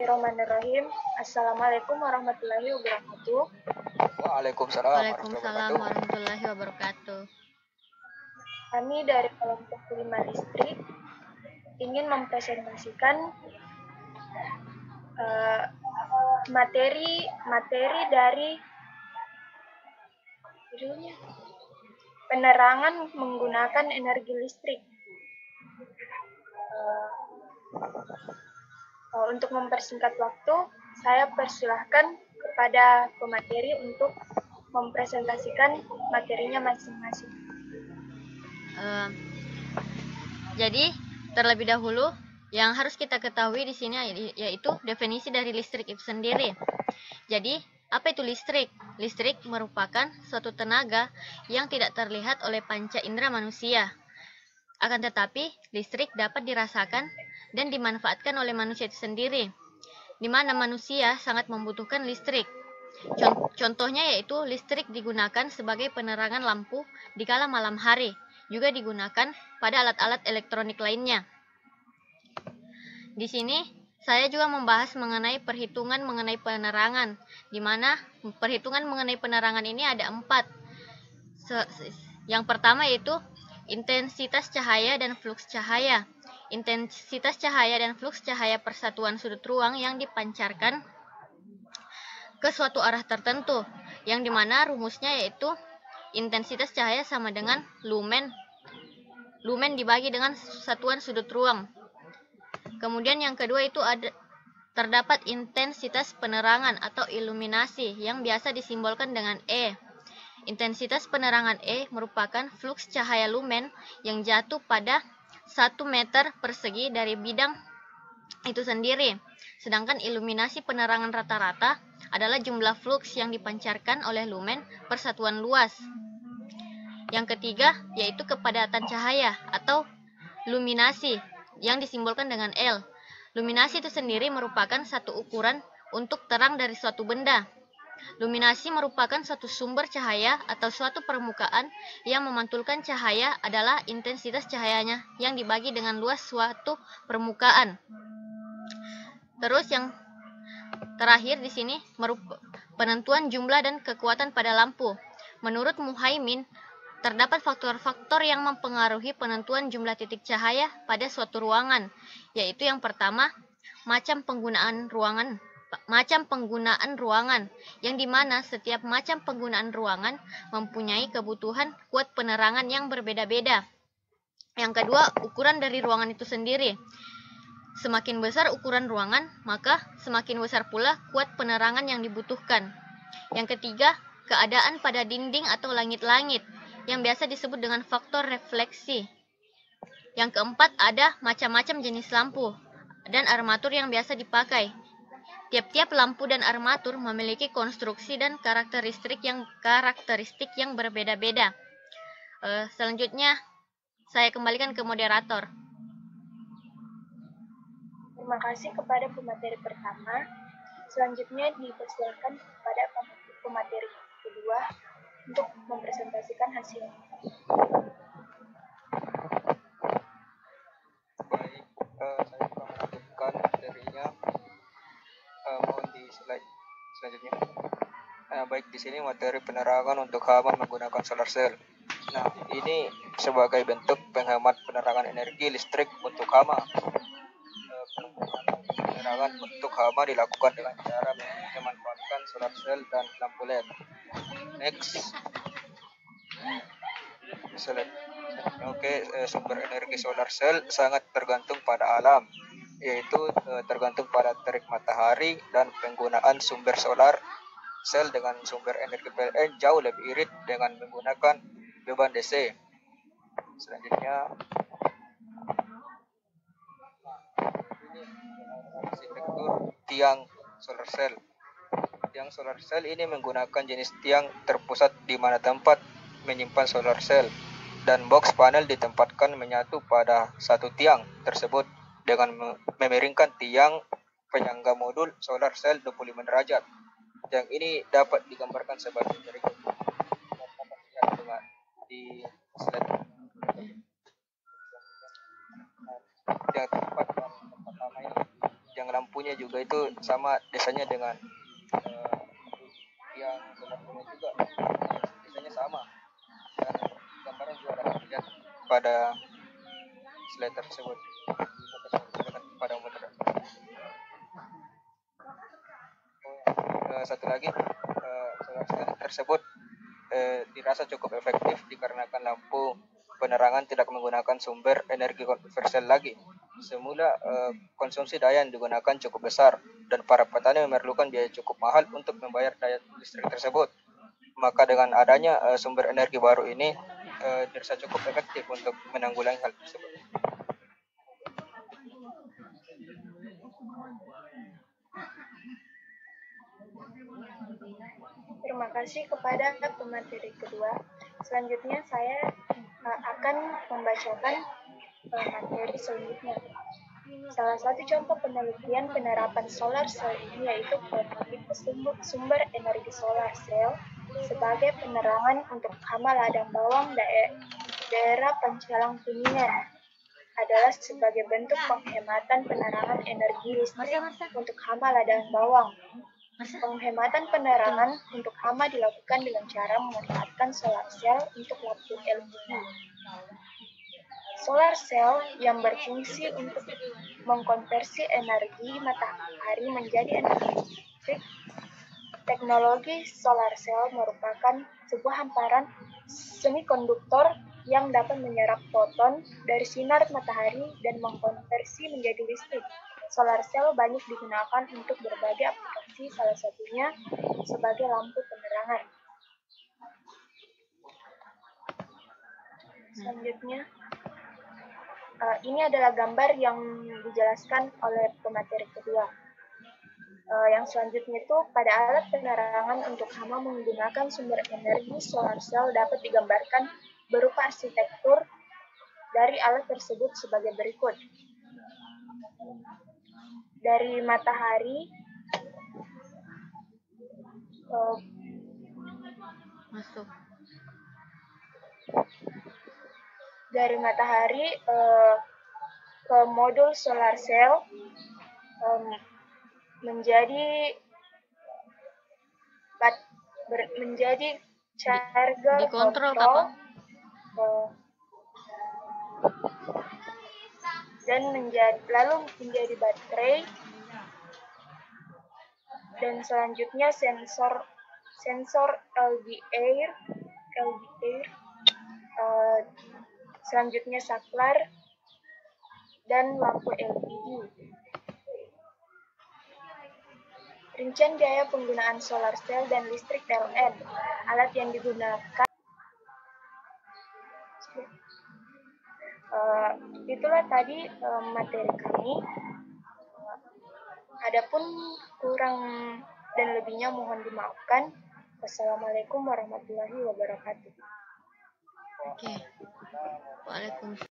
Bismillahirrahmanirrahim. Assalamualaikum warahmatullahi wabarakatuh. Waalaikumsalam Waalaikumsalam warahmatullahi wabarakatuh. Kami dari kelompok 5 listrik ingin mempresentasikan materi dari penerangan menggunakan energi listrik. Untuk mempersingkat waktu, saya persilahkan kepada pemateri untuk mempresentasikan materinya masing-masing. Jadi, terlebih dahulu yang harus kita ketahui di sini yaitu definisi dari listrik itu sendiri. Jadi, apa itu listrik? Listrik merupakan suatu tenaga yang tidak terlihat oleh panca indera manusia. Akan tetapi, listrik dapat dirasakan dan dimanfaatkan oleh manusia itu sendiri, di mana manusia sangat membutuhkan listrik. Contohnya yaitu listrik digunakan sebagai penerangan lampu di kala malam hari, juga digunakan pada alat-alat elektronik lainnya. Di sini, saya juga membahas mengenai perhitungan mengenai penerangan, di mana perhitungan mengenai penerangan ini ada 4. Yang pertama yaitu intensitas cahaya dan fluks cahaya. Intensitas cahaya dan fluks cahaya persatuan sudut ruang yang dipancarkan ke suatu arah tertentu, yang dimana rumusnya yaitu intensitas cahaya sama dengan lumen dibagi dengan satuan sudut ruang. Kemudian yang kedua itu terdapat intensitas penerangan atau iluminasi yang biasa disimbolkan dengan E. Intensitas penerangan E merupakan fluks cahaya lumen yang jatuh pada 1 meter persegi dari bidang itu sendiri. Sedangkan iluminasi penerangan rata-rata adalah jumlah fluks yang dipancarkan oleh lumen persatuan luas. Yang ketiga yaitu kepadatan cahaya atau luminasi yang disimbolkan dengan L. Luminasi itu sendiri merupakan satu ukuran untuk terang dari suatu benda. Luminasi merupakan suatu sumber cahaya atau suatu permukaan yang memantulkan cahaya adalah intensitas cahayanya yang dibagi dengan luas suatu permukaan. Terus yang terakhir di sini penentuan jumlah dan kekuatan pada lampu. Menurut Muhaimin, terdapat faktor-faktor yang mempengaruhi penentuan jumlah titik cahaya pada suatu ruangan, yaitu yang pertama, macam penggunaan ruangan, yang dimana setiap macam penggunaan ruangan mempunyai kebutuhan kuat penerangan yang berbeda-beda. Yang kedua, ukuran dari ruangan itu sendiri. Semakin besar ukuran ruangan, maka semakin besar pula kuat penerangan yang dibutuhkan. Yang ketiga, keadaan pada dinding atau langit-langit, yang biasa disebut dengan faktor refleksi. Yang keempat, ada macam-macam jenis lampu dan armatur yang biasa dipakai. Tiap-tiap lampu dan armatur memiliki konstruksi dan karakteristik yang berbeda-beda. Selanjutnya, saya kembalikan ke moderator. Terima kasih kepada pemateri pertama. Selanjutnya dipersilakan kepada pemateri kedua untuk mempresentasikan hasilnya. Baik, saya akan melanjutkan materinya. Mohon di slide selanjutnya. Baik, di sini materi penerangan untuk hama menggunakan solar cell. Nah, ini sebagai bentuk penghemat penerangan energi listrik untuk hama. Penerangan untuk hama dilakukan dengan cara memanfaatkan solar cell dan lampu LED. Next. Sumber energi solar cell sangat tergantung pada alam, yaitu tergantung pada terik matahari, dan penggunaan sumber solar cell dengan sumber energi PLN jauh lebih irit dengan menggunakan beban DC. Selanjutnya, arsitektur tiang solar cell. Tiang solar cell ini menggunakan jenis tiang terpusat di mana tempat menyimpan solar cell, dan box panel ditempatkan menyatu pada satu tiang tersebut dengan memiringkan tiang penyangga modul solar cell 25 derajat. Yang ini dapat digambarkan sebagai berikut. Dapat dilihat dengan di slide. Yang yang lampunya juga itu sama desanya dengan yang solar panel juga desanya sama, dan gambaran juga dapat dilihat pada slide tersebut. Pada model satu lagi, solar cell tersebut dirasa cukup efektif dikarenakan lampu penerangan tidak menggunakan sumber energi konvensional lagi. Semula konsumsi daya yang digunakan cukup besar dan para petani memerlukan biaya cukup mahal untuk membayar daya listrik tersebut. Maka dengan adanya sumber energi baru ini dirasa cukup efektif untuk menanggulangi hal tersebut. Terima kasih kepada pemateri kedua. Selanjutnya saya akan membacakan materi selanjutnya. Salah satu contoh penelitian penerapan solar cell ini yaitu pembangkit sumber energi solar cell sebagai penerangan untuk hama ladang bawang daerah Pancalang Kuningan adalah sebagai bentuk penghematan penerangan energi listrik untuk hama ladang bawang. Penghematan penerangan untuk hama dilakukan dengan cara memanfaatkan solar cell untuk lampu LED. Solar cell yang berfungsi untuk mengkonversi energi matahari menjadi energi listrik. Teknologi solar cell merupakan sebuah hamparan semikonduktor yang dapat menyerap foton dari sinar matahari dan mengkonversi menjadi listrik. Solar cell banyak digunakan untuk berbagai aplikasi, salah satunya sebagai lampu penerangan. Selanjutnya, ini adalah gambar yang dijelaskan oleh pemateri kedua. Yang selanjutnya itu pada alat penerangan untuk hama menggunakan sumber energi solar cell dapat digambarkan berupa arsitektur dari alat tersebut sebagai berikut. Dari matahari ke modul solar cell menjadi charger dikontrol dan lalu menjadi baterai, dan selanjutnya sensor LDR, selanjutnya saklar dan lampu LED. Rincian biaya penggunaan solar cell dan listrik PLN. Alat yang digunakan. Itulah tadi materi kami. Adapun kurang dan lebihnya mohon dimaafkan. Wassalamualaikum warahmatullahi wabarakatuh. Oke. Waalaikumsalam.